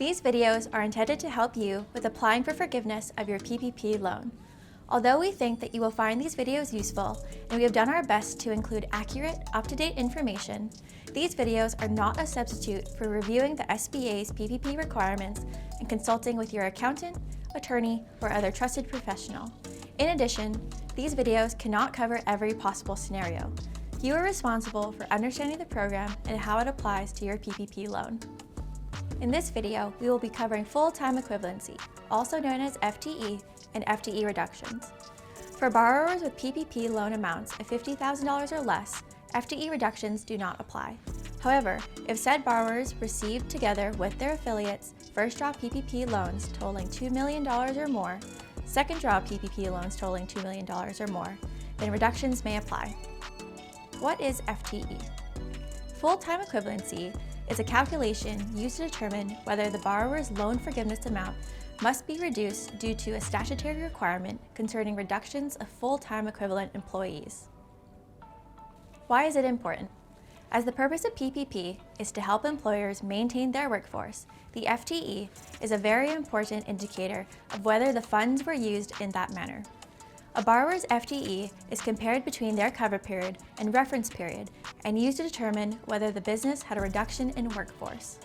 These videos are intended to help you with applying for forgiveness of your PPP loan. Although we think that you will find these videos useful, and we have done our best to include accurate, up-to-date information, these videos are not a substitute for reviewing the SBA's PPP requirements and consulting with your accountant, attorney, or other trusted professional. In addition, these videos cannot cover every possible scenario. You are responsible for understanding the program and how it applies to your PPP loan. In this video, we will be covering full-time equivalency, also known as FTE, and FTE reductions. For borrowers with PPP loan amounts of $50,000 or less, FTE reductions do not apply. However, if said borrowers received together with their affiliates first-draw PPP loans totaling $2 million or more, second-draw PPP loans totaling $2 million or more, then reductions may apply. What is FTE? Full-time equivalency is a calculation used to determine whether the borrower's loan forgiveness amount must be reduced due to a statutory requirement concerning reductions of full-time equivalent employees. Why is it important? As the purpose of PPP is to help employers maintain their workforce, the FTE is a very important indicator of whether the funds were used in that manner. A borrower's FTE is compared between their cover period and reference period and used to determine whether the business had a reduction in workforce.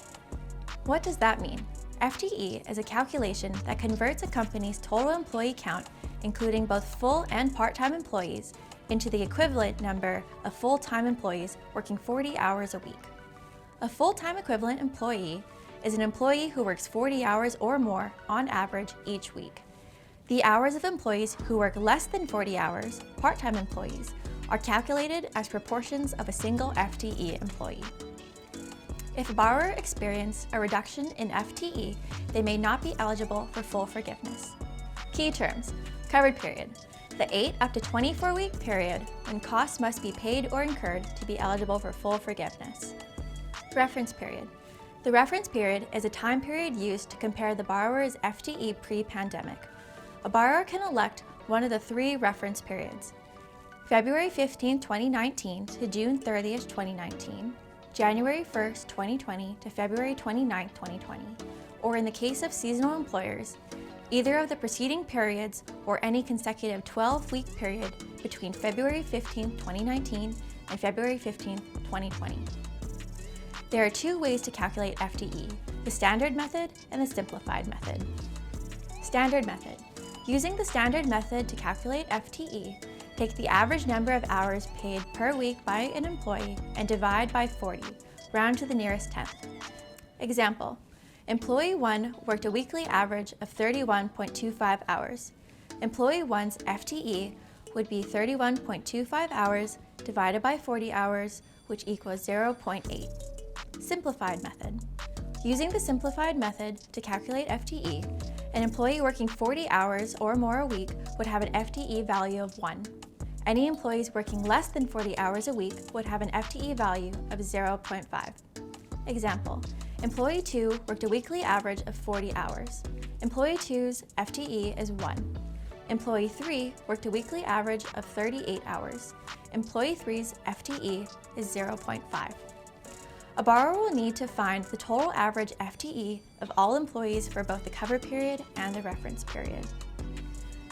What does that mean? FTE is a calculation that converts a company's total employee count, including both full and part-time employees, into the equivalent number of full-time employees working 40 hours a week. A full-time equivalent employee is an employee who works 40 hours or more on average each week. The hours of employees who work less than 40 hours, part-time employees, are calculated as proportions of a single FTE employee. If a borrower experienced a reduction in FTE, they may not be eligible for full forgiveness. Key terms: covered period, the 8 up to 24-week period when costs must be paid or incurred to be eligible for full forgiveness. Reference period. The reference period is a time period used to compare the borrower's FTE pre-pandemic. A borrower can elect one of the three reference periods: February 15, 2019 to June 30, 2019, January 1, 2020 to February 29, 2020, or in the case of seasonal employers, either of the preceding periods or any consecutive 12-week period between February 15, 2019 and February 15, 2020. There are two ways to calculate FTE: the standard method and the simplified method. Standard method. Using the standard method to calculate FTE, take the average number of hours paid per week by an employee and divide by 40, round to the nearest tenth. Example: Employee 1 worked a weekly average of 31.25 hours. Employee 1's FTE would be 31.25 hours divided by 40 hours, which equals 0.8. Simplified method. Using the simplified method to calculate FTE, an employee working 40 hours or more a week would have an FTE value of 1. Any employees working less than 40 hours a week would have an FTE value of 0.5. Example: Employee 2 worked a weekly average of 40 hours. Employee 2's FTE is 1. Employee 3 worked a weekly average of 38 hours. Employee 3's FTE is 0.5. A borrower will need to find the total average FTE of all employees for both the cover period and the reference period.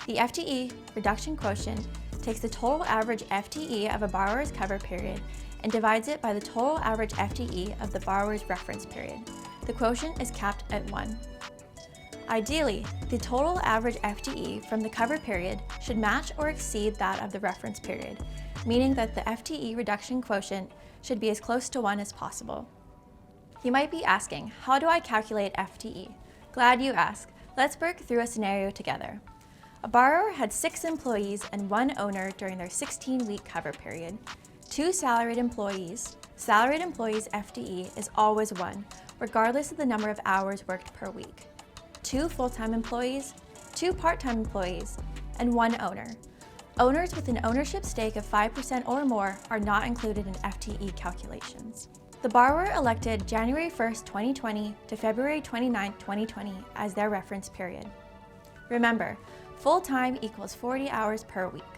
The FTE reduction quotient takes the total average FTE of a borrower's cover period and divides it by the total average FTE of the borrower's reference period. The quotient is capped at 1. Ideally, the total average FTE from the cover period should match or exceed that of the reference period, meaning that the FTE reduction quotient should be as close to 1 as possible. You might be asking, how do I calculate FTE? Glad you asked. Let's work through a scenario together. A borrower had 6 employees and 1 owner during their 16-week cover period. 2 salaried employees. Salaried employees' FTE is always 1, regardless of the number of hours worked per week. 2 full-time employees, 2 part-time employees, and 1 owner. Owners with an ownership stake of 5% or more are not included in FTE calculations. The borrower elected January 1, 2020 to February 29, 2020 as their reference period. Remember, full-time equals 40 hours per week.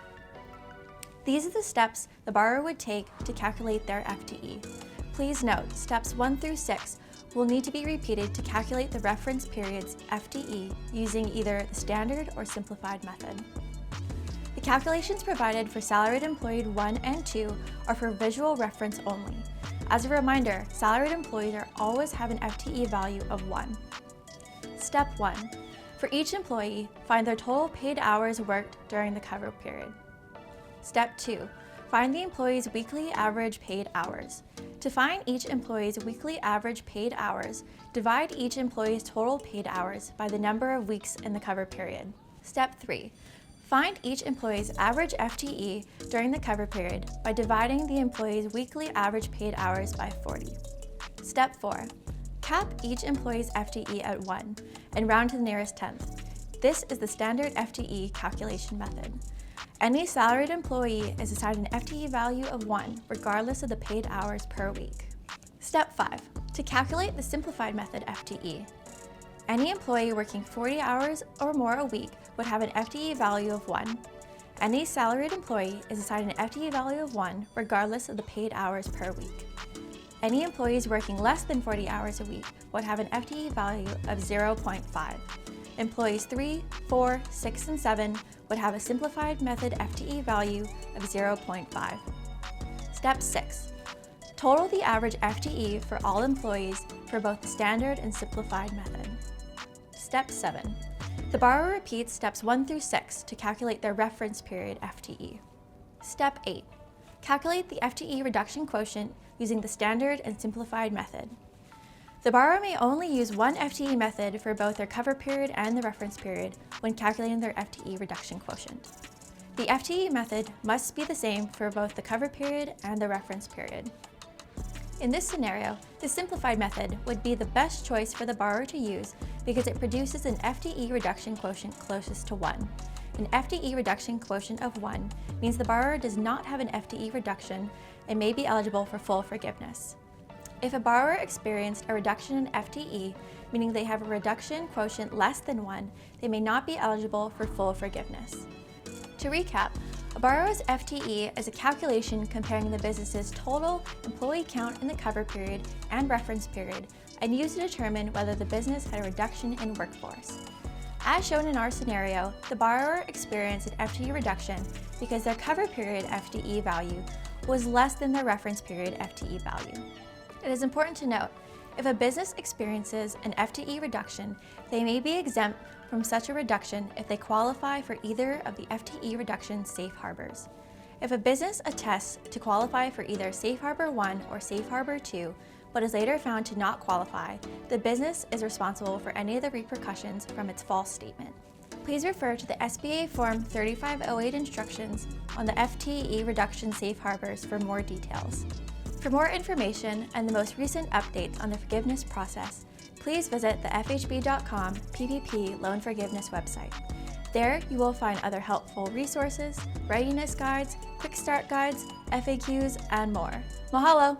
These are the steps the borrower would take to calculate their FTE. Please note, steps 1 through 6 will need to be repeated to calculate the reference period's FTE using either the standard or simplified method. The calculations provided for salaried employee 1 and 2 are for visual reference only. As a reminder, salaried employees always have an FTE value of 1. Step 1. For each employee, find their total paid hours worked during the cover period. Step 2. Find the employee's weekly average paid hours. To find each employee's weekly average paid hours, divide each employee's total paid hours by the number of weeks in the cover period. Step 3. Find each employee's average FTE during the cover period by dividing the employee's weekly average paid hours by 40. Step 4. Cap each employee's FTE at 1 and round to the nearest tenth. This is the standard FTE calculation method. Any salaried employee is assigned an FTE value of 1 regardless of the paid hours per week. Step 5. To calculate the simplified method FTE. Any employee working 40 hours or more a week would have an FTE value of 1. Any salaried employee is assigned an FTE value of 1 regardless of the paid hours per week. Any employees working less than 40 hours a week would have an FTE value of 0.5. Employees 3, 4, 6, and 7 would have a simplified method FTE value of 0.5. Step 6. Total the average FTE for all employees for both the standard and simplified method. Step 7. The borrower repeats steps 1 through 6 to calculate their reference period FTE. Step 8. Calculate the FTE reduction quotient using the standard and simplified method. The borrower may only use one FTE method for both their cover period and the reference period when calculating their FTE reduction quotient. The FTE method must be the same for both the cover period and the reference period. In this scenario, the simplified method would be the best choice for the borrower to use because it produces an FTE reduction quotient closest to 1. An FTE reduction quotient of 1 means the borrower does not have an FTE reduction and may be eligible for full forgiveness. If a borrower experienced a reduction in FTE, meaning they have a reduction quotient less than 1, they may not be eligible for full forgiveness. To recap, a borrower's FTE is a calculation comparing the business's total employee count in the cover period and reference period and used to determine whether the business had a reduction in workforce. As shown in our scenario, the borrower experienced an FTE reduction because their cover period FTE value was less than their reference period FTE value. It is important to note, if a business experiences an FTE reduction, they may be exempt from such a reduction if they qualify for either of the FTE reduction safe harbors. If a business attests to qualify for either Safe Harbor 1 or Safe Harbor 2, but is later found to not qualify, the business is responsible for any of the repercussions from its false statement. Please refer to the SBA Form 3508 instructions on the FTE reduction safe harbors for more details. For more information and the most recent updates on the forgiveness process, please visit the FHB.com PPP loan forgiveness website. There, you will find other helpful resources, readiness guides, quick start guides, FAQs, and more. Mahalo!